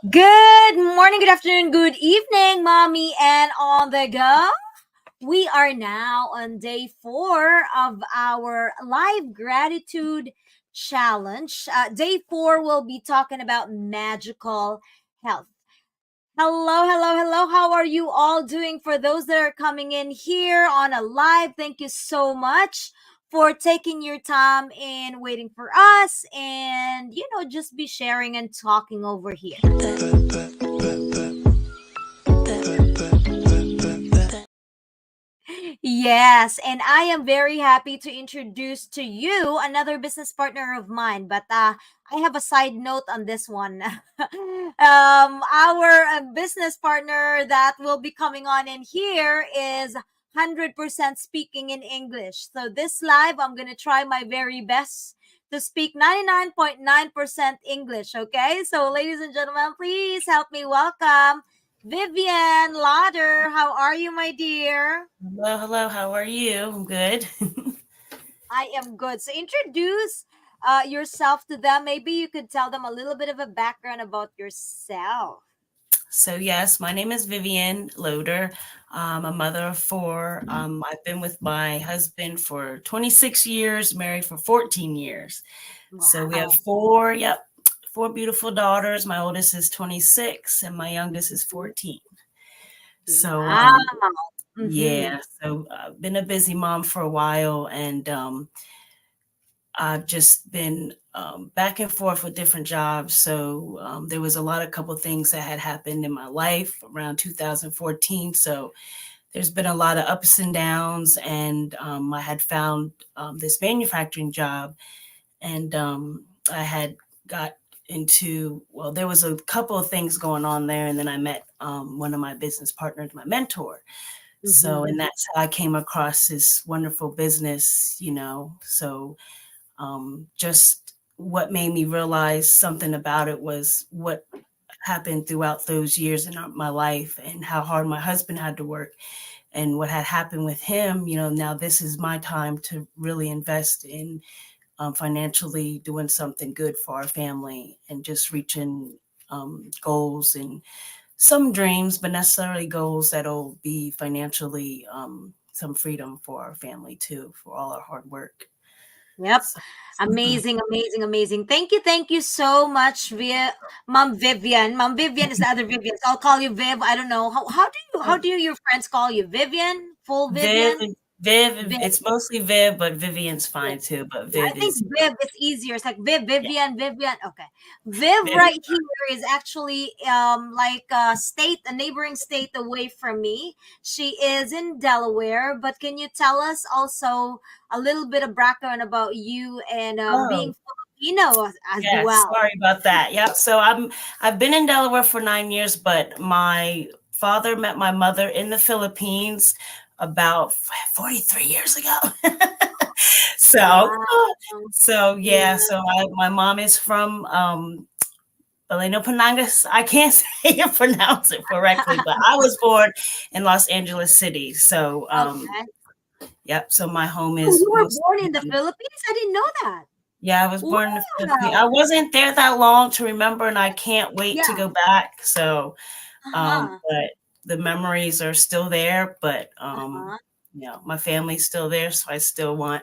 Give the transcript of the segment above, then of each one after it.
Good morning, good afternoon, good evening, mommy, and on the go. We are now on day 4 of our live gratitude challenge. Day 4 will be talking about magical health. Hello, hello, hello. How are you all doing? For those that are coming in here on a live, thank you so much for taking your time and waiting for us and, just be sharing and talking over here. Yes, and I am very happy to introduce to you another business partner of mine. But I have a side note on this one. Our business partner that will be coming on in here is 100% speaking in English. So this live, I'm gonna try my very best to speak 99.9% English. Okay, so ladies and gentlemen, please help me welcome Vivian Lauder. How are you, my dear? Hello, hello. How are you? I'm good. I am good. So introduce yourself to them. Maybe you could tell them a little bit of a background about yourself. So, yes, my name is Vivian Loader. I'm a mother of four. I've been with my husband for 26 years, married for 14 years. So, we have Wow. four beautiful daughters. My oldest is 26 and my youngest is 14. So, Wow. Mm-hmm. yeah, so I've been a busy mom for a while, and I've just been back and forth with different jobs. So there was a lot of couple things that had happened in my life around 2014. So there's been a lot of ups and downs, and I had found this manufacturing job, and I had got into, well, there was a couple of things going on there, and then I met one of my business partners, my mentor. So, Mm-hmm. and that's how I came across this wonderful business. So just what made me realize something about it was what happened throughout those years in my life and how hard my husband had to work and what had happened with him. Now this is my time to really invest in financially doing something good for our family and just reaching goals and some dreams, but necessarily goals that'll be financially some freedom for our family too, for all our hard work. Yep. So, Amazing, amazing, amazing. Thank you so much, Mom Vivian. Mom Vivian is the other Vivian. So I'll call you Viv. I don't know. How do your friends call you? Vivian? Full Viv, Vivian? Viv, Viv. it's mostly Viv, but Vivian's Viv. fine too. But Yeah, I Viv think is, Viv is easier. It's like Viv, yeah, Vivian, Vivian. Okay. Viv Viv is right here is actually like a neighboring state away from me. She is in Delaware, but can you tell us also a little bit of background about you and oh, being Filipino as yes, well? sorry about that. Yep. So I've been in Delaware for 9 years, but my father met my mother in the Philippines about 43 years ago. so, Wow. so Yeah. yeah, my mom is from Elena Panangas. I can't say it, pronounce it correctly, but I was born in Los Angeles City. So, Okay. yep. So my home Oh, is you were born in the mostly, Philippines? I didn't know that. yeah, I was born in the Philippines. I Wow. wasn't there that long to remember, and I can't wait to Yeah. go back. So, Uh-huh. but the memories are still there, but, Uh-huh. my family's still there. So I still want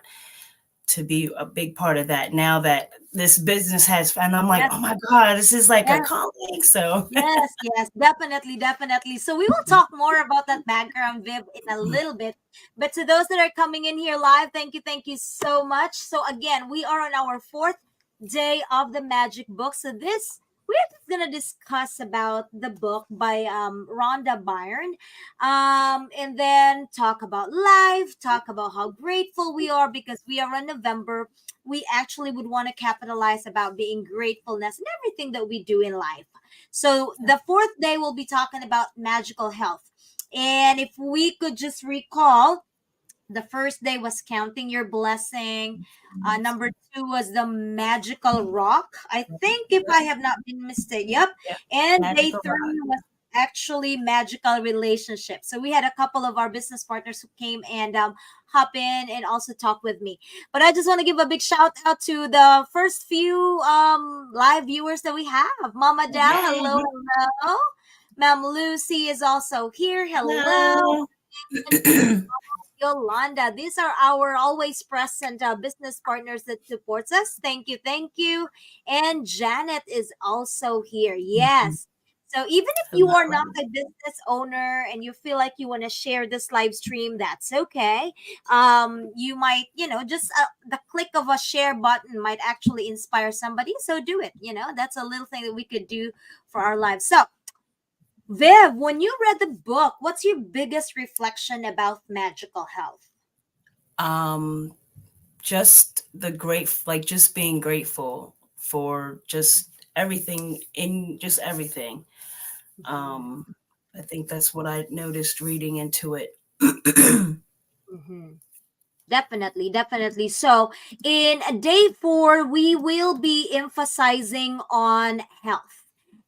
to be a big part of that now that this business has, and I'm like, Yes. oh my God, this is like a Yes. calling. So, Yes, yes, definitely, definitely. So we will talk more about that background, Viv, in a little bit. But to those that are coming in here live, thank you so much. So again, we are on our fourth day of the Magic Book. So this we're just gonna discuss about the book by Rhonda Byrne, and then talk about life, talk about how grateful we are because we are in November. We actually would want to capitalize about being gratefulness and everything that we do in life. So the fourth day we'll be talking about magical health. And if we could just recall, the first day was counting your blessing. Number two was the magical rock. I think if I have not been mistaken, yep. yeah, And day magical rock. three was actually magical relationship. So we had a couple of our business partners who came and hop in and also talk with me. But I just want to give a big shout out to the first few live viewers that we have. Mama Dal, hello, Yay. hello. Ma'am Lucy is also here. Hello. Hello. And Yolanda. These are our always present business partners that supports us. Thank you, thank you. And Janet is also here. Yes. So even if you are not Hello. a business owner and you feel like you want to share this live stream, that's okay. You might, just the click of a share button might actually inspire somebody. So do it. That's a little thing that we could do for our lives. So Viv, when you read the book, what's your biggest reflection about magical health? Um, just just being grateful for just everything in just everything. Mhm. Um, I think that's what I noticed reading into it. Mhm. Definitely, definitely. So, in day four, we will be emphasizing on health.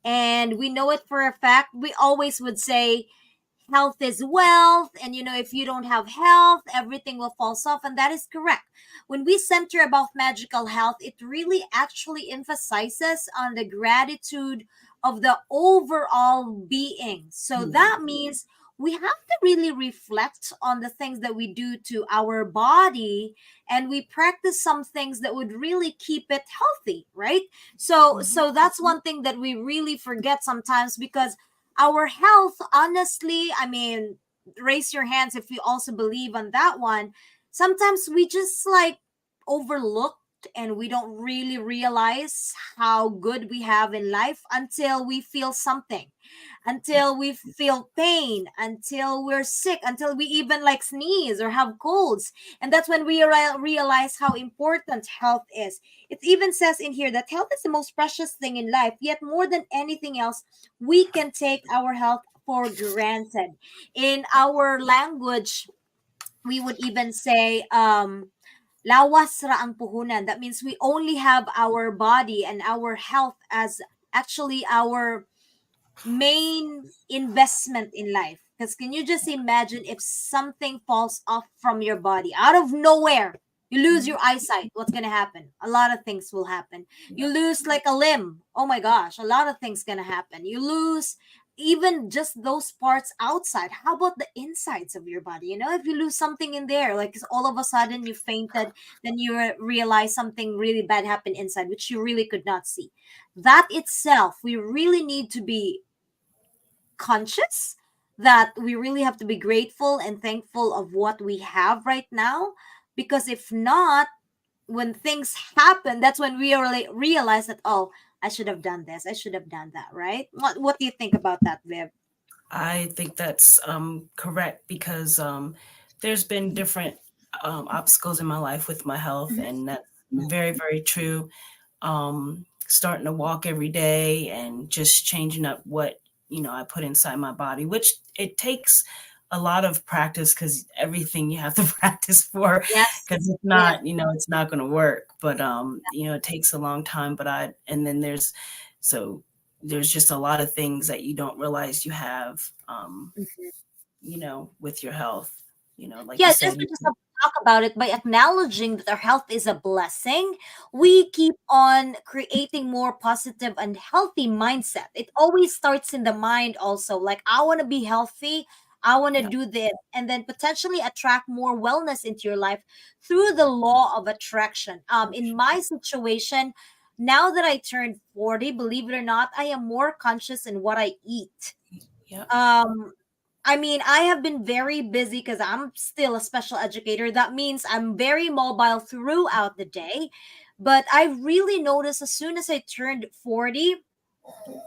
And we know it for a fact. We always would say health is wealth. And, if you don't have health, everything will fall off. And that is correct. When we center about magical health, it really actually emphasizes on the gratitude of the overall being. So, that means we have to really reflect on the things that we do to our body, and we practice some things that would really keep it healthy, right? So that's one thing that we really forget sometimes, because our health, honestly, I mean, raise your hands if you also believe on that one. Sometimes we just like overlooked, and we don't really realize how good we have in life until we feel something, Yep. until we feel pain, until we're sick, until we even like sneeze or have colds. And that's when we realize how important health is. It even says in here that health is the most precious thing in life, yet more than anything else, we can take our health for granted. In our language, we would even say, lawas ra ang puhunan. That means we only have our body and our health as actually our main investment in life. Because can you just imagine if something falls off from your body out of nowhere? You lose your eyesight. What's gonna happen? A lot of things will happen. You Yep. lose like a limb. Oh my gosh, a lot of things gonna happen. You lose even just those parts outside. How about the insides of your body? If you lose something in there, like all of a sudden you fainted, then you realize something really bad happened inside, which you really could not see. That itself, we really need to be conscious that we really have to be grateful and thankful of what we have right now, because if not, when things happen, that's when we really realize that, oh, I should have done this, I should have done that, right? What do you think about that, Viv? I think that's correct because there's been different obstacles in my life with my health, Mhm. and that's very, very true. Starting to walk every day and just changing up what I put inside my body, which it takes a lot of practice because everything you have to practice for, Yes, because if yes. not, it's not going to work. But it takes a long time. But and then so there's just a lot of things that you don't realize you have, with your health. Like you Yeah, said. just we just have to talk about it by acknowledging that our health is a blessing. We keep on creating more positive and healthy mindset. It always starts in the mind also. Like, I want to be healthy, I want to Yeah. do this, and then potentially attract more wellness into your life through the law of attraction. In my situation, now that I turned 40, believe it or not, I am more conscious in what I eat. Yep. um I mean, I have been very busy because I'm still a special educator. That means I'm very mobile throughout the day. But I really noticed as soon as I turned 40,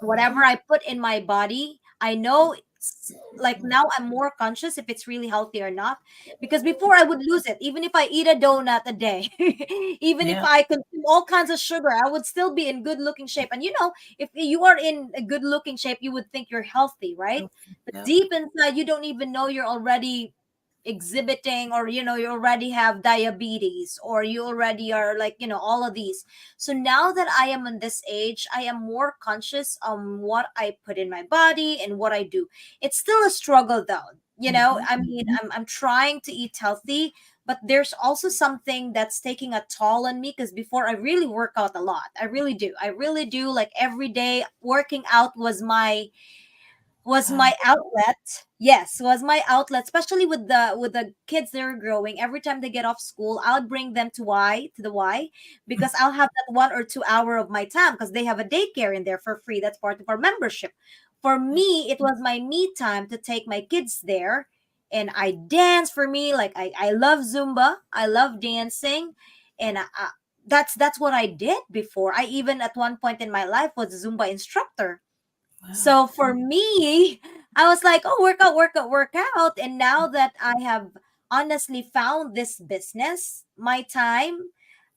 whatever I put in my body, I know it's like now I'm more conscious if it's really healthy or not. Because before I would lose it, even if I eat a donut a day, even if Yeah. I consume all kinds of sugar, I would still be in good looking shape. And if you are in a good looking shape, you would think you're healthy, right? But Yep. deep inside, you don't even know you're already exhibiting, or you already have diabetes, or you already are like all of these. So now that I am in this age, I am more conscious on what I put in my body and what I do. It's still a struggle though. Mhm. I mean, I'm trying to eat healthy, but there's also something that's taking a toll on me because before I really work out a lot. I really do. Like every day working out was Wow. my outlet. Yes, was my outlet, especially with the kids that are growing. Every time they get off school, I'll bring them to the Y, because I'll have that 1 or 2 hour of my time because they have a daycare in there for free. That's part of our membership. For Yeah. me, it was my me time to take my kids there, and I dance. For me, like I love Zumba. I love dancing, and that's what I did before. I even at one point in my life was a Zumba instructor. Wow. So for me, I was like, oh, workout, workout, workout. And now that I have honestly found this business, my time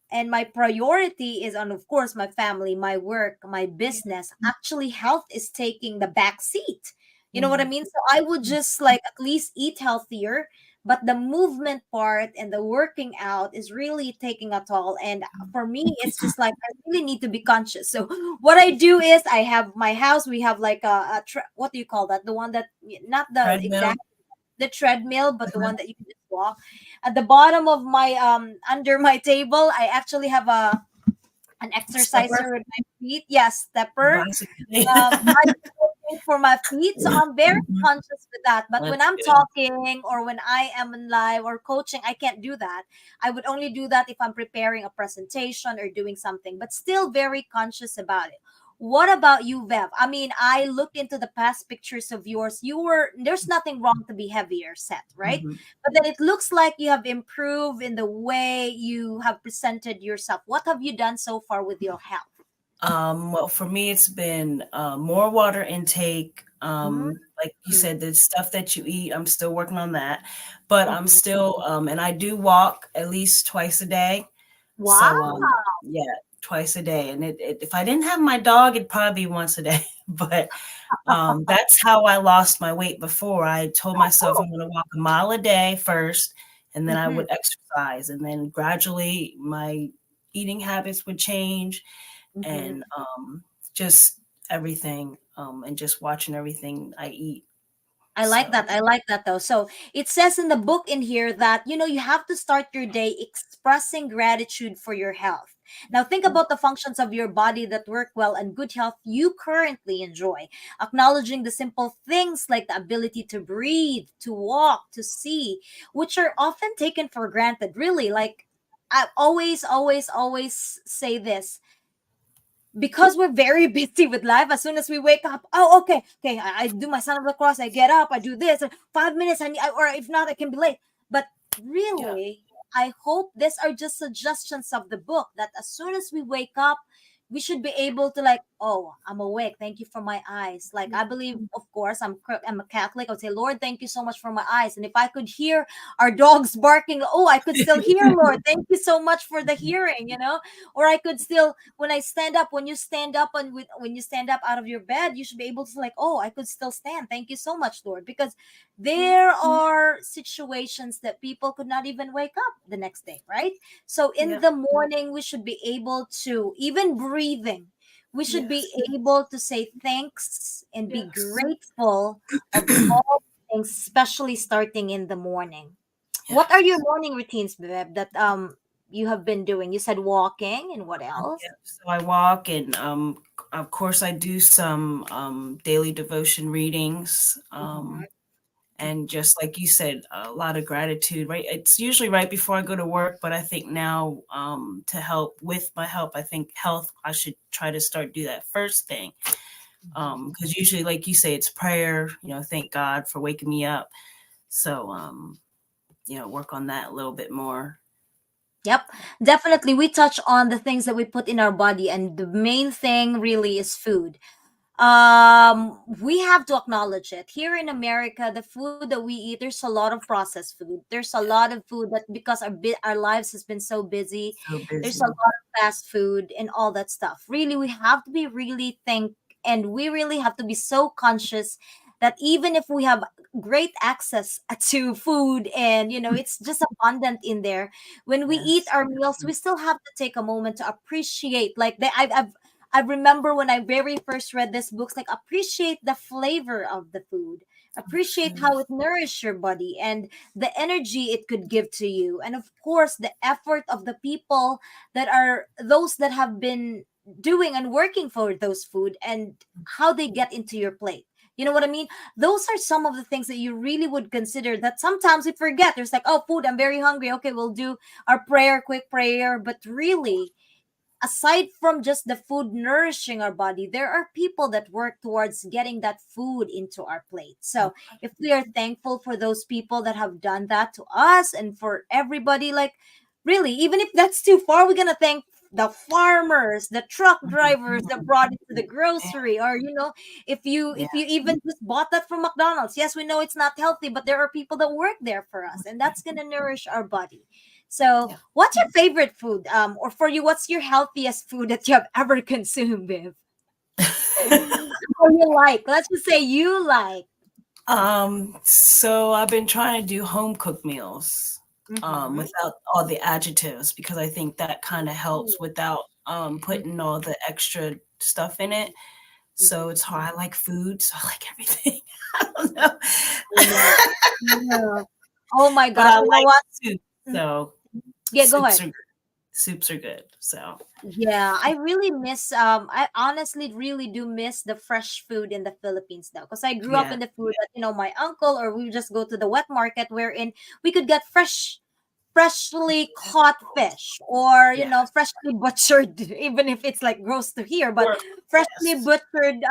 and my priority is on, of course, my family, my work, my Yeah. business. Actually, health is taking the back seat. You know what I Mm. mean? So I would just like at least eat healthier, but the movement part and the working out is really taking a toll. And for me, it's just like I really need to be conscious. So what I do is I have my house. We have like what do you call that? The one that, not the Treadmill. exact, the treadmill, but the Uh-huh. one that you can just walk. At the bottom of my under my table, I actually have an Stepper. exerciser with my feet. Yes, stepper. Bicycle. Bicycle thing for my feet. So I'm very Mhm. conscious with that. But when That's I'm good. talking or when I am in live or coaching, I can't do that. I would only do that if I'm preparing a presentation or doing something, but still very conscious about it. What about you, Vev? I mean, I looked into the past pictures of yours. There's nothing wrong to be heavier set, right? Mhm. But then it looks like you have improved in the way you have presented yourself. What have you done so far with your health? Well, for me, it's been more water intake. Mm, Like you said, the stuff that you eat, I'm still working on that. But I'm mhm. still, and I do walk at least twice a day. Wow. So, yeah, twice a day. And if I didn't have my dog, it'd probably be once a day. But that's how I lost my weight before. I told myself Oh. I'm going to walk a mile a day first, and then I Mm-hmm. would exercise. And then gradually my eating habits would change Mm-hmm. and just everything and just watching everything I eat. I like So, that. I like that though. So it says in the book in here that you have to start your day expressing gratitude for your health. Now think about the functions of your body that work well and good health you currently enjoy. Acknowledging the simple things like the ability to breathe, to walk, to see, which are often taken for granted. Really, like I always, always, always say this, because we're very busy with life. As soon as we wake up, oh, okay, okay, I do my sign of the cross, I get up, I do this, 5 minutes, or if not, I can be late. But yeah. really, I hope these are just suggestions of the book that as soon as we wake up, we should be able to like, oh, I'm awake. Thank you for my eyes. Like I believe, of course, I'm a Catholic. I would say, Lord, thank you so much for my eyes. And if I could hear our dogs barking, oh, I could still hear, Lord. Thank you so much for the hearing. Or I could still, when I stand up, when you stand up and when you stand up out of your bed, you should be able to like, oh, I could still stand. Thank you so much, Lord, because there are situations that people could not even wake up the next day, right? So in Yeah. the morning, we should be able to, even breathing, we should be Yes. able to say thanks and be Yes. grateful of all things, especially starting in the morning. What are your Yes. morning routines, Beb, that you have been doing? You said walking, and what else? Yeah. So I walk and of course I do some daily devotion readings. Mhm. And just like you said, a lot of gratitude, right? It's usually right before I go to work, but I think now to help with my help, I think health, I should try to start do that first thing. Because usually, like you say, it's prayer, thank God for waking me up. So, work on that a little bit more. Yep, definitely. We touch on the things that we put in our body, and the main thing really is food. We have to acknowledge it. Here in America, the food that we eat, there's a lot of processed food. There's a lot of food that, because our lives has been so busy, So there's a busy. lot of fast food and all that stuff. Really, we have to be really think, and we really have to be so conscious that even if we have great access to food, and it's just abundant in there, when we eat Yes. our meals, we still have to take a moment to appreciate, like I remember when I very first read this books, like appreciate the flavor of the food, Appreciate Mm, how it nourished your body and the energy it could give to you. And of course, the effort of the people that are those that have been doing and working for those food and how they get into your plate. You know what I mean? Those are some of the things that you really would consider that sometimes we forget. There's like, oh, food, I'm very hungry. Okay, we'll do our prayer, quick prayer. But really, aside from just the food nourishing our body, there are people that work towards getting that food into our plate. So if we are thankful for those people that have done that to us and for everybody, like really, even if that's too far, we're gonna thank the farmers, the truck drivers that brought it to the yeah, grocery, or yeah, if you even just bought that from McDonald's. Yes, we know it's not healthy, but there are people that work there for us, and that's gonna nourish our body. So yeah. what's your favorite food? Or for you, what's your healthiest food that you have ever consumed, Viv? Or you like? Let's just say you like. So I've been trying to do home cooked meals, Mm-hmm. without all the adjectives because I think that kind of helps without putting all the extra stuff in it. So it's hard. I like food, so I like everything. I don't know. Yeah. Yeah. Oh my But gosh! I You know like what? soup, Mm, so yeah, go ahead. soups are good. So Yeah, I really miss. I honestly really do miss the fresh food in the Philippines now, because I grew up yeah, in the food that my uncle, or we would just go to the wet market wherein we could get freshly caught fish, or yeah. freshly butchered, even if it's like gross to hear, but Or freshly yes, butchered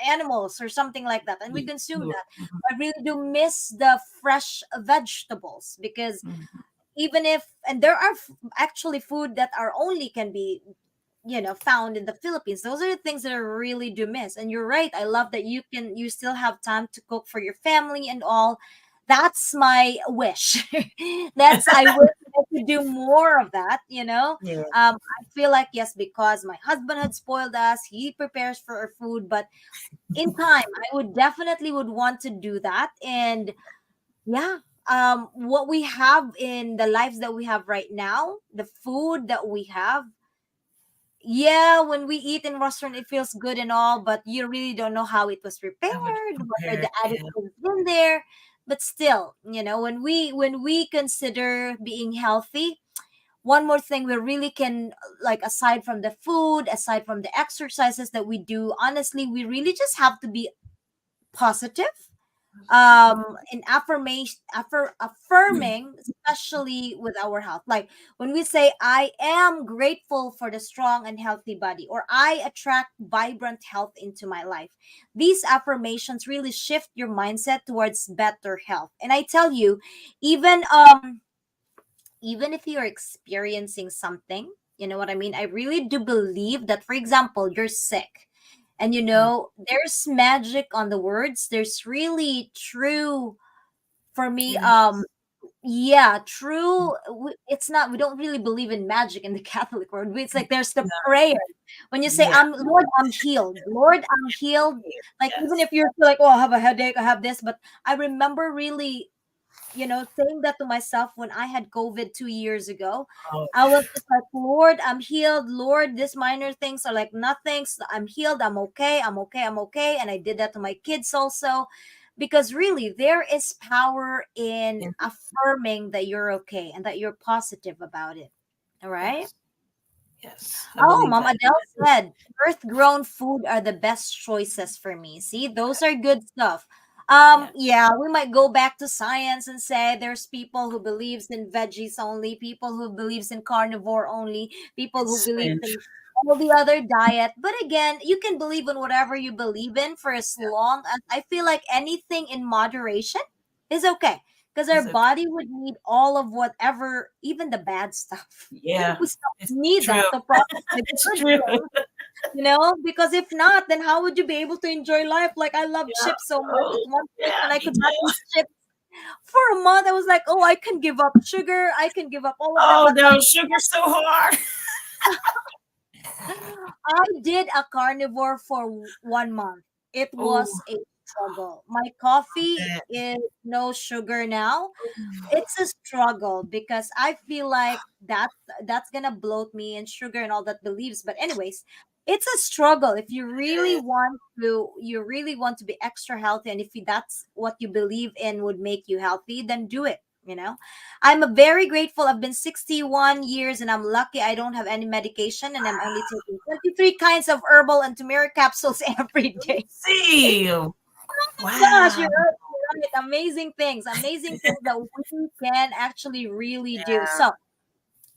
animals or something like that, and we meat. consume Or, that. I really do miss the fresh vegetables, because mhm, even if and there are actually food that are only can be found in the Philippines. Those are the things that I really do miss. And you're right. I love that you still have time to cook for your family and all. That's my wish. That's I wish I could do more of that. yeah. I feel like, yes, because my husband had spoiled us. He prepares for our food, but in time, I would definitely would want to do that. And yeah, what we have in the lives that we have right now, the food that we have, yeah, when we eat in restaurant, it feels good and all, but you really don't know how it was How would prepared, what are prepare? the Yeah. additives in there. But still, when we consider being healthy, one more thing we really can, like, aside from the food, aside from the exercises that we do, honestly, we really just have to be positive, in affirming, especially with our health, like when we say, I am grateful for the strong and healthy body, or I attract vibrant health into my life. These affirmations really shift your mindset towards better health. And I tell you, even even if you're experiencing something, you know what I mean, I really do believe that, for example, you're sick, and there's magic on the words. There's really true for me. Yeah. Yeah, true. It's not, we don't really believe in magic in the Catholic word. It's like there's the prayer. When you say, Yeah. Lord, I'm healed. Lord, I'm healed. Like, even Yes. if you're like, oh, I have a headache, I have this, but I remember really, saying that to myself when I had COVID 2 years ago. Oh, I was just like, Lord, I'm healed. Lord, these minor things are like nothing. So I'm healed. I'm okay. I'm okay. I'm okay. And I did that to my kids also. Because really, there is power in yeah. affirming that you're okay and that you're positive about it. All right. Yes. Yes. I Oh, believe Mom that. Adele said, earth grown food are the best choices for me. See, those are good stuff. Yeah. Yeah, we might go back to science and say there's people who believes in veggies only, people who believes in carnivore only, people who believes Spinach. in all the other diet. But again, you can believe in whatever you believe in, for as long as I feel like anything in moderation is okay. Because our It's okay. body would need all of whatever, even the bad stuff. Yeah. We still It's need true. that to process the It's good true. things, because if not, then how would you be able to enjoy life? Like, I love Yeah. chips so much. At Oh, one point, yeah. when I Me could not too. eat chips for a month, I was like, oh, I can give up sugar, I can give up all of that. Oh But no, sugar's so hard. I did a carnivore for 1 month. It Oh, was a struggle. My coffee that. is no sugar now. It's a struggle because I feel like that's gonna bloat me, and sugar and all that believes. But anyways, it's a struggle if you really It want to, be extra healthy, and if that's what you believe in would make you healthy, then do it, you know. I'm a very grateful. I've been 61 years and I'm lucky I don't have any medication, and I'm only taking 23 kinds of herbal and turmeric capsules every day. see. Gosh, Wow. you're right. Amazing things that we can actually really do. So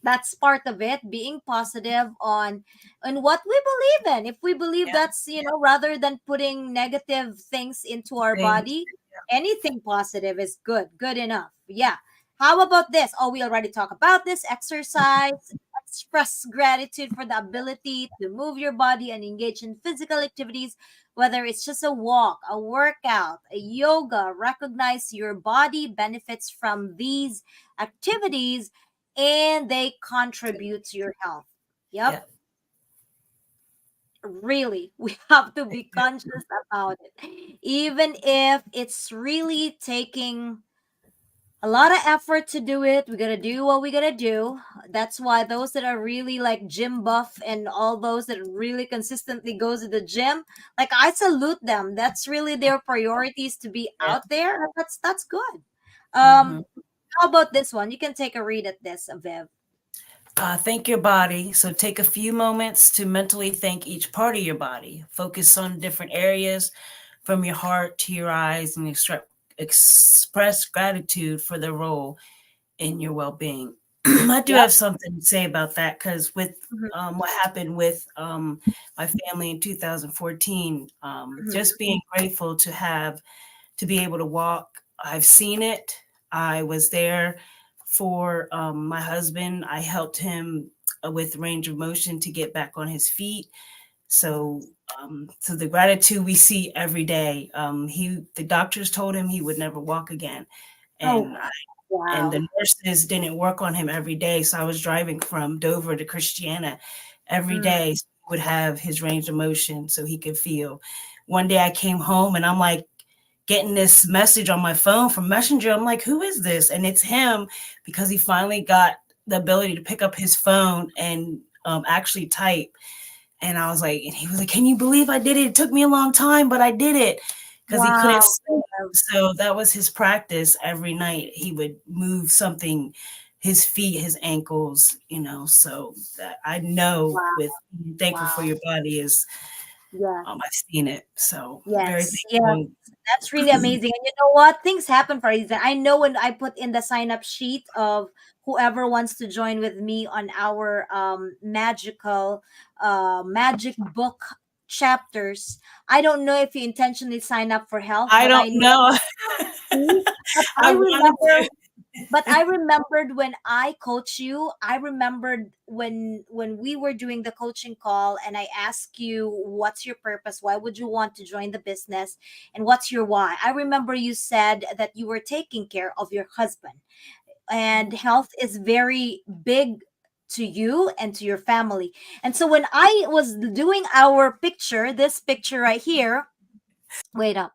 that's part of it, being positive on what we believe in. If we believe Yeah. that's, rather than putting negative things into our Things. body, anything positive is good enough. Yeah. How about this? Oh, we already talked about this. Exercise, express gratitude for the ability to move your body and engage in physical activities, whether it's just a walk, a workout, a yoga. Recognize your body benefits from these activities and they contribute to your health. Yep, Yeah. really. We have to be conscious about it. Even if it's really taking a lot of effort to do it, we gotta do what we gotta do. That's why those that are really like gym buff and all those that really consistently goes to the gym, like I salute them. That's really their priorities to be Yeah. out there. That's good. Um, Hmm. how about this one? You can take a read at this, Viv. Thank your body. So take a few moments to mentally thank each part of your body. Focus on different areas from your heart to your eyes and express gratitude for their role in your well being. I do Yep. have something to say about that because with Mhm, what happened with my family in 2014, mhm. just being grateful to be able to walk. I've seen it. I was there for my husband. I helped him with range of motion to get back on his feet. So, so the gratitude we see every day. The doctors told him he would never walk again, Oh, and and wow. the nurses didn't work on him every day. So I was driving from Dover to Christiana every Mm. day. So he would have his range of motion so he could feel. One day I came home and I'm like getting this message on my phone from Messenger. I'm like, who is this? And it's him because he finally got the ability to pick up his phone and actually type. And I was like, and he was like, can you believe I did it? It took me a long time, but I did it because he couldn't Wow. sleep. So that was his practice every night. He would move something, his feet, his ankles, so that I know Wow. with being thankful for Wow. your body is, Yeah. I've seen it. So very Yes. Yes. thankful. That's really amazing. And you know what? Things happen for a reason. I know when I put in the sign up sheet of whoever wants to join with me on our magic book chapters. I don't know if you intentionally sign up for health, I but don't I know know. you. But I wanted to. I remembered when I coach you, I remembered when we were doing the coaching call and I asked you what's your purpose, why would you want to join the business, and what's your why. I remember you said that you were taking care of your husband and health is very big to you and to your family. And so when I was doing our picture, this picture right here, wait up.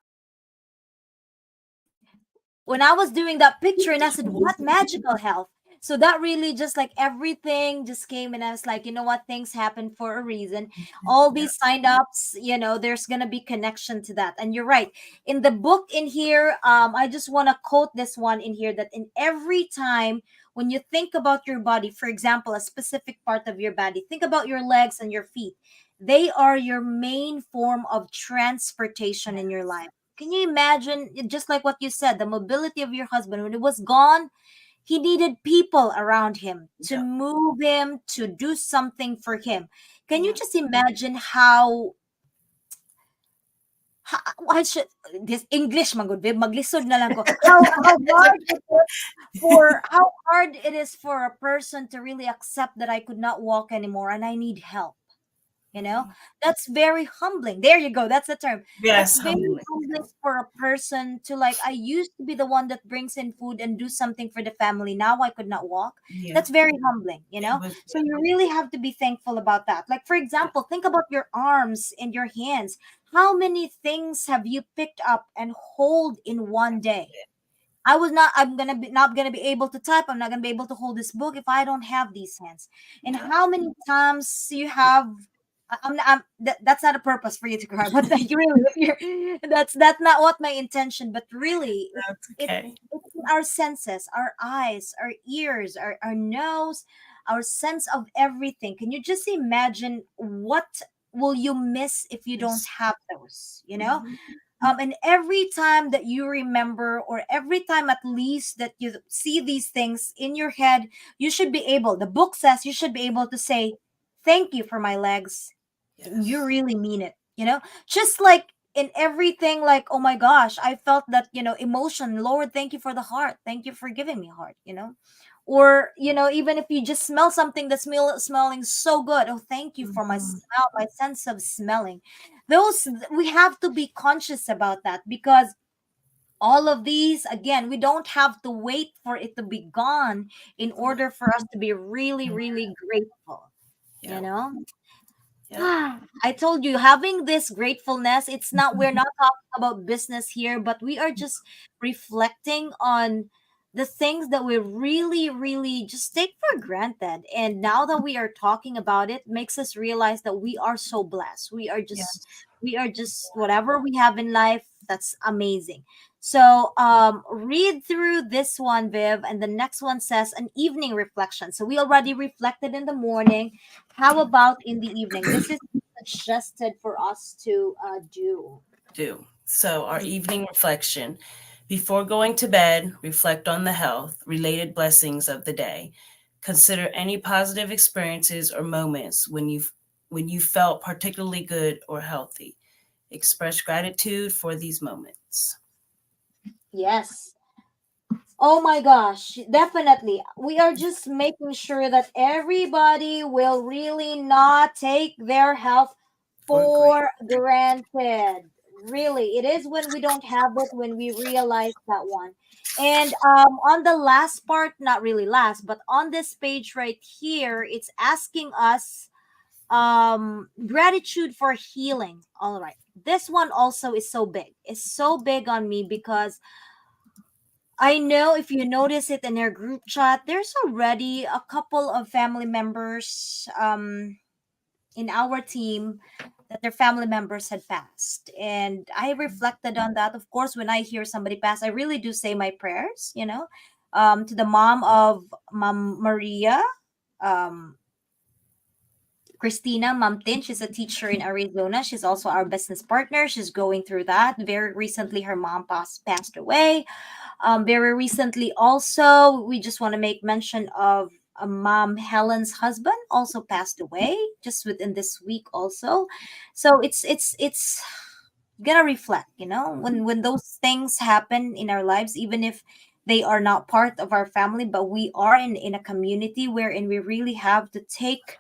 When I was doing that picture and I said, what magical health? So that really just like everything just came and I was like, you know what? Things happen for a reason. All Yeah. these signed ups, there's going to be connection to that. And you're right. In the book in here, I just want to quote this one in here that in every time when you think about your body, for example, a specific part of your body, think about your legs and your feet. They are your main form of transportation in your life. Can you imagine, just like what you said, the mobility of your husband, when it was gone, he needed people around him to Yeah. move him, to do something for him. Can you Yeah. just imagine how should this English magud babe, maglisod na lang ko. How hard it is for a person to really accept that I could not walk anymore and I need help. you know that's very humbling. There you go, that's the term. That's Yes. very Humbling. humbling for a person to, like, I used to be the one that brings in food and do something for the family, now I could not walk. Yeah. That's very humbling, It was. so you really have to be thankful about that. Like, for Yeah. example, think about your arms and your hands. How many things have you picked up and hold in one day? I'm not gonna be able to type. I'm not gonna be able to hold this book if I don't have these hands. And Yeah. how many times you have That's not a purpose for you to cry, but like really, if you're, that's not what my intention. But really, That's it's okay. it's in our senses, our eyes, our ears, our nose, our sense of everything. Can you just imagine what will you miss if you don't Yes. have those? You know, Mhm. and every time that you remember, or every time at least that you see these things in your head, you should be able, the book says you should be able to say, thank you for my legs. You Yes. really mean it, you know, just like in everything, like, oh my gosh, I felt that, emotion. Lord, thank you for the heart, thank you for giving me heart, or even if you just smell something that's smelling so good, oh, thank you for my Mhm. smell, my sense of smelling. Those, we have to be conscious about that, because all of these, again, we don't have to wait for it to be gone in Yeah. order for us to be really, Yeah. really grateful, you Yeah. know. Yeah. I told you, having this gratefulness, it's not, we're not talking about business here, but we are just reflecting on the things that we really, really just take for granted. And now that we are talking about it, makes us realize that we are so blessed. Yes. We are just whatever we have in life, that's amazing. So read through this one, Viv, and the next one says an evening reflection. So we already reflected in the morning. How about in the evening? This is suggested for us to do. Do. So, our evening reflection. Before going to bed, reflect on the health related blessings of the day. Consider any positive experiences or moments when you felt particularly good or healthy. Express gratitude for these moments. Yes. Oh my gosh, definitely. We are just making sure that everybody will really not take their health For great. for granted. Really, it is when we don't have it when we realize that one. And on the last part, not really last, but on this page right here, it's asking us gratitude for healing. All right. This one also is so big. It's so big on me because I know if you notice it in our group chat, there's already a couple of family members in our team that their family members had passed. And I reflected on that. Of course, when I hear somebody pass, I really do say my prayers, to the mom of Mom Maria, um, Christina Mamtin. She's a teacher in Arizona. She's also our business partner. She's going through that. Very recently, her mom passed away. Very recently, also, we just want to make mention of mom Helen's husband also passed away just within this week also. So it's gonna reflect, when those things happen in our lives, even if they are not part of our family, but we are in a community wherein we really have to take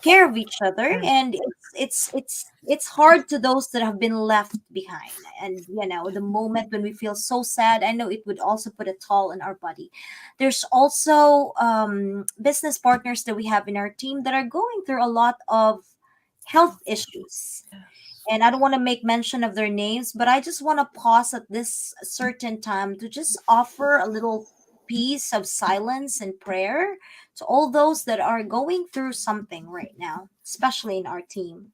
care of each other, and it's hard to those that have been left behind. And the moment when we feel so sad, I know it would also put a toll on our body. There's also business partners that we have in our team that are going through a lot of health issues, Yes. and I don't want to make mention of their names, but I just want to pause at this certain time to just offer a little piece of silence and prayer to all those that are going through something right now, especially in our team.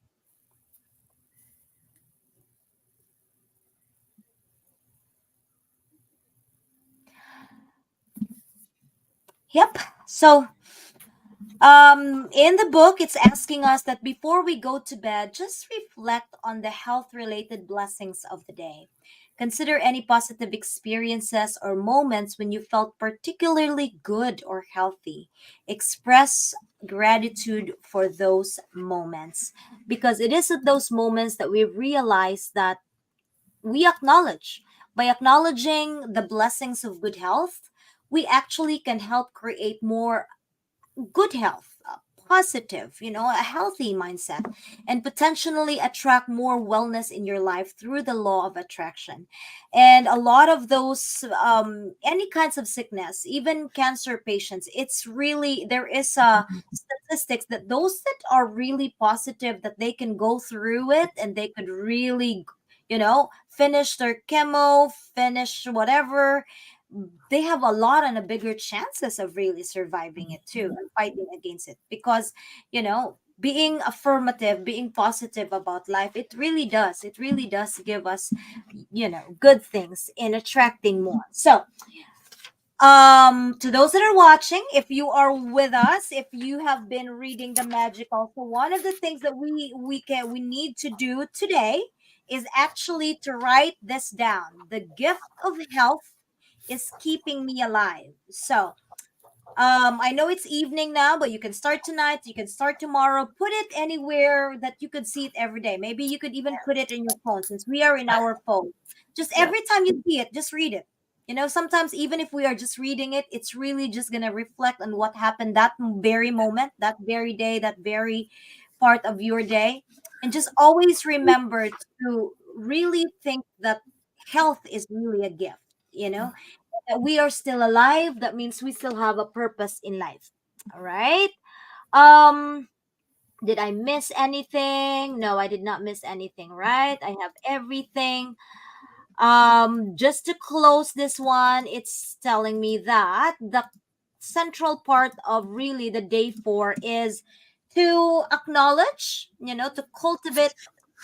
Yep. So in the book, it's asking us that before we go to bed, just reflect on the health related blessings of the day. Consider any positive experiences or moments when you felt particularly good or healthy. Express gratitude for those moments, because it is at those moments that we realize that we acknowledge. By acknowledging the blessings of good health, we actually can help create more good health, positive, a healthy mindset, and potentially attract more wellness in your life through the law of attraction. And a lot of those, any kinds of sickness, even cancer patients, it's really, there is a statistics that those that are really positive, that they can go through it and they could really, finish their chemo, finish whatever, they have a lot and a bigger chances of really surviving it too and fighting against it, because being affirmative, being positive about life, it really does give us, good things in attracting more. So, to those that are watching, if you are with us, if you have been reading the magical, so one of the things that we need to do today is actually to write this down. The gift of health is keeping me alive. So, I know it's evening now, but you can start tonight, you can start tomorrow. Put it anywhere that you could see it every day. Maybe you could even put it in your phone, since we are in our phone. Just Yeah. every time you see it, just read it. Sometimes even if we are just reading it, it's really just going to reflect on what happened that very moment, that very day, that very part of your day. And just always remember to really think that health is really a gift, that we are still alive. That means we still have a purpose in life. All right. Um, did I miss anything? No, I did not miss anything, right? I have everything. Just to close this one, it's telling me that the central part of really the day 4 is to acknowledge, to cultivate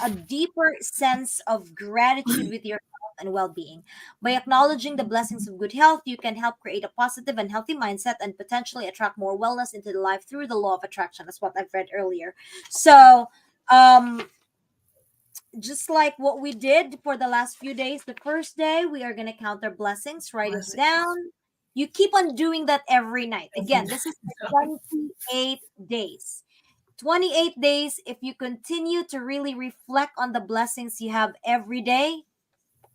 a deeper sense of gratitude with your health and well-being. By acknowledging the blessings of good health, you can help create a positive and healthy mindset and potentially attract more wellness into the life through the law of attraction. That's what I've read earlier. So, um just like what we did for the last few days, the first day we are going to count our blessings, write it Blessings. down. You keep on doing that every night. Every Again, this is for 28 days. 28 days, if you continue to really reflect on the blessings you have every day,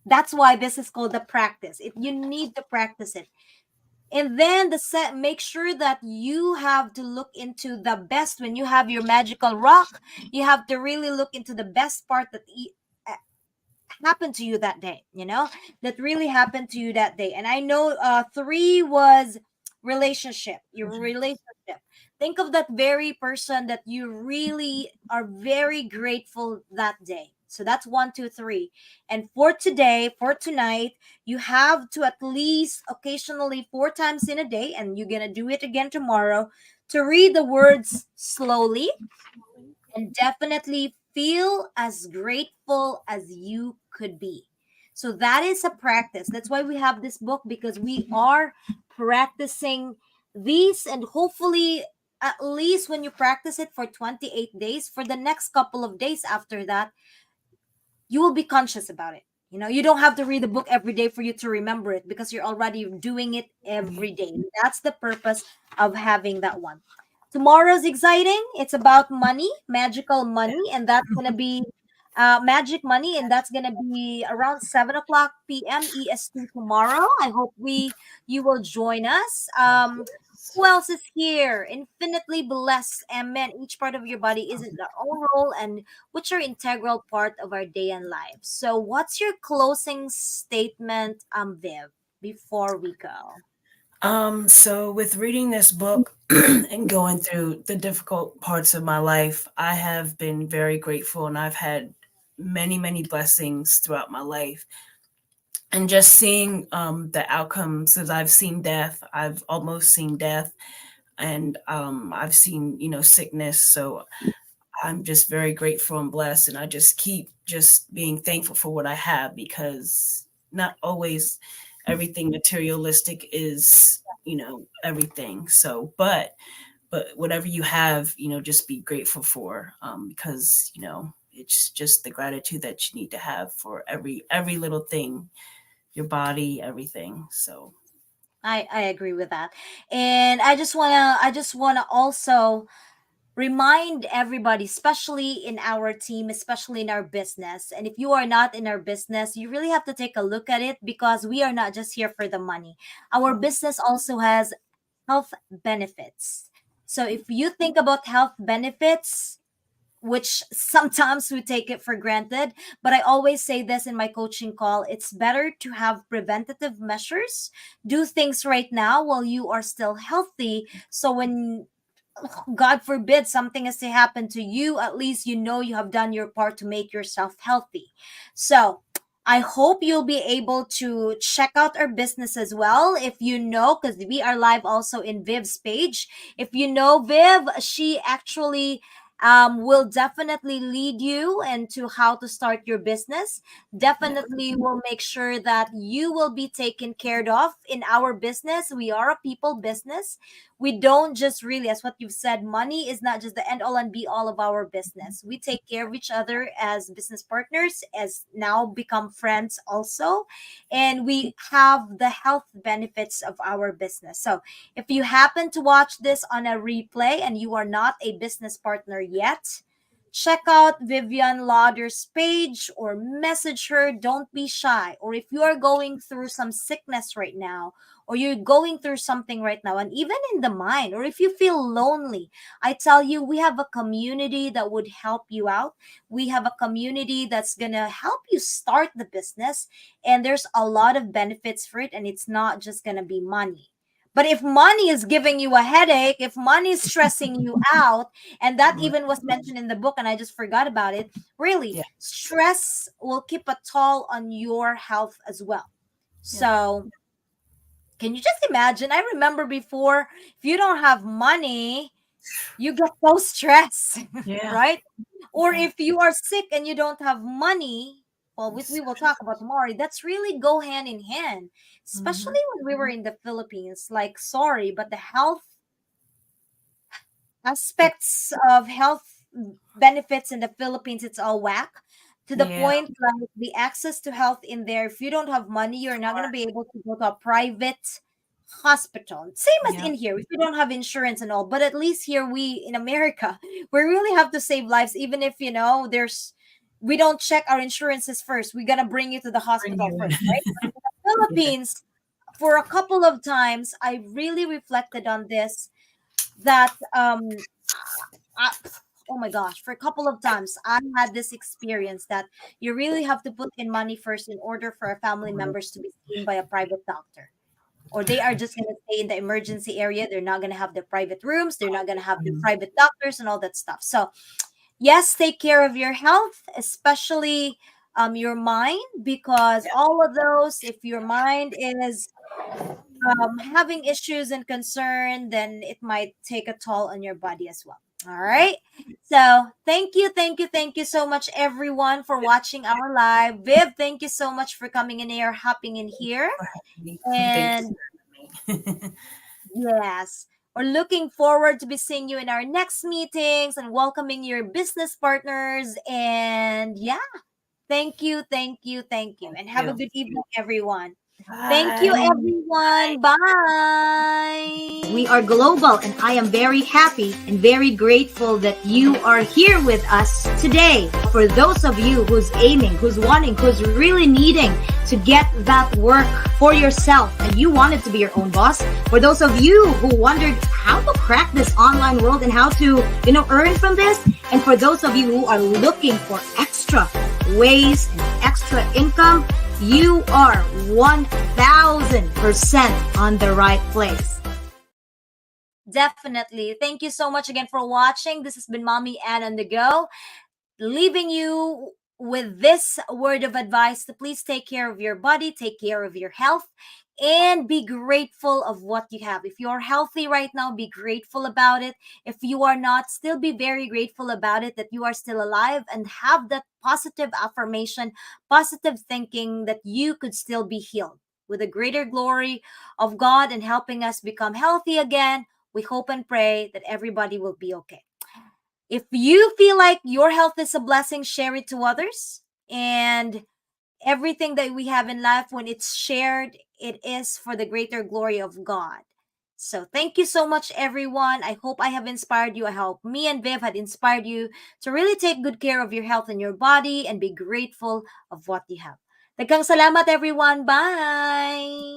that's why this is called the practice. You need to practice it. And then the set, make sure that you have to look into the best. When you have your magical rock, you have to really look into the best part that happened to you that day, that really happened to you that day. And I know 3 was relationship, your relationship. Think of that very person that you really are very grateful that day. So that's 1, 2, 3. And for today, for tonight, you have to at least occasionally 4 times in a day, and you're gonna do it again tomorrow, to read the words slowly and definitely feel as grateful as you could be. So that is a practice. That's why we have this book, because we are practicing these, and hopefully at least when you practice it for 28 days, for the next couple of days after that, you will be conscious about it. You don't have to read the book every day for you to remember it, because you're already doing it every day. That's the purpose of having that one. Tomorrow's exciting. It's about money, magical money, and that's gonna be magic money, and that's gonna be around 7 o'clock p.m. EST tomorrow. I hope you will join us. Who else is here? Infinitely blessed. Amen. Each part of your body is in their own role, and which are integral part of our day and life. So, what's your closing statement, Viv, before we go? So with reading this book and going through the difficult parts of my life, I have been very grateful and I've had many, many blessings throughout my life. And just seeing the outcomes, as I've seen death, I've almost seen death, and I've seen, sickness. So I'm just very grateful and blessed. And I just keep just being thankful for what I have, because not always everything materialistic is, everything. So, but whatever you have, just be grateful for, because, it's just the gratitude that you need to have for every little thing, your body, everything. So I agree with that. And I just wanna also remind everybody, especially in our team, especially in our business. And if you are not in our business, you really have to take a look at it, because we are not just here for the money. Our business also has health benefits. So if you think about health benefits, which sometimes we take it for granted, but I always say this in my coaching call, it's better to have preventative measures, do things right now while you are still healthy. So when God forbid something is to happen to you, at least you know you have done your part to make yourself healthy. So I hope you'll be able to check out our business as well. If you know, because we are live also in Viv's page. If you know Viv, she actually will definitely lead you into how to start your business. Yeah. Definitely will make sure that you will be taken care of in our business. We are a people business. We don't just really, as what you've said, money is not just the end all and be all of our business. We take care of each other as business partners, as now become friends also, and we have the health benefits of our business. So if you happen to watch this on a replay and you are not a business partner yet, check out Vivian Lauder's page or message her. Don't be shy. Or if you are going through some sickness right now, or you're going through something right now, and even in the mind, or if you feel lonely, I tell you, we have a community that would help you out. We have a community that's going to help you start the business, and there's a lot of benefits for it, and it's not just going to be money. But if money is giving you a headache, if money is stressing you out, and that Right. even was mentioned in the book, and I just forgot about it, really, Yeah. stress will keep a toll on your health as well. Yeah. So, can you just imagine? I remember before, if you don't have money, you get so stressed, Yeah. right? Or Yeah. if you are sick and you don't have money, well, we will talk Stress. about tomorrow. That's really go hand in hand, Mm-hmm. especially when we were in the Philippines. Like, sorry, but the health Yeah. aspects of health benefits in the Philippines, it's all whack. To the Yeah. point, like the access to health in there, if you don't have money, you're not going to be able to go to a private hospital. Same as Yeah. in here, if you don't have insurance and all. But at least here, we in America, we really have to save lives, even if there's we don't check our insurances first. We're gonna bring you to the Bring hospital you first, right? in. But in the Yeah. Philippines, for a couple of times, I really reflected on this that I, oh my gosh, for a couple of times I had this experience that you really have to put in money first in order for our family members to be seen by a private doctor. Or they are just going to stay in the emergency area. They're not going to have the private rooms. They're not going to have the Mhm. private doctors and all that stuff. So, yes, take care of your health, especially your mind, because all of those, if your mind is having issues and concern, then it might take a toll on your body as well. All right. So thank you so much, everyone, for watching our live. Viv, thank you so much for coming in here, hopping in here. For having me. Thank And you for having me. yes, we're looking forward to be seeing you in our next meetings and welcoming your business partners. And yeah, thank you. Thank And have a you. good evening, everyone. Thank you, Bye. everyone. Bye. We are global, and I am very happy and very grateful that you are here with us today. For those of you who's aiming, who's wanting, who's really needing to get that work for yourself and you wanted to be your own boss. For those of you who wondered how to crack this online world and how to, earn from this. And for those of you who are looking for extra ways and extra income, you are 1000% on the right place. Definitely. Thank you so much again for watching. This has been Mommy Ann on the go, leaving you with this word of advice to please take care of your body, take care of your health, and be grateful of what you have. If you're healthy right now, be grateful about it. If you are not, still be very grateful about it that you are still alive, and have that positive affirmation, positive thinking that you could still be healed with a greater glory of God and helping us become healthy again. We hope and pray that everybody will be okay. If you feel like your health is a blessing, share it to others. And everything that we have in life, when it's shared, it is for the greater glory of God. So thank you so much, everyone. I hope I have inspired you. I hope me and Viv had inspired you to really take good care of your health and your body and be grateful of what you have. Daghang salamat, everyone. Bye!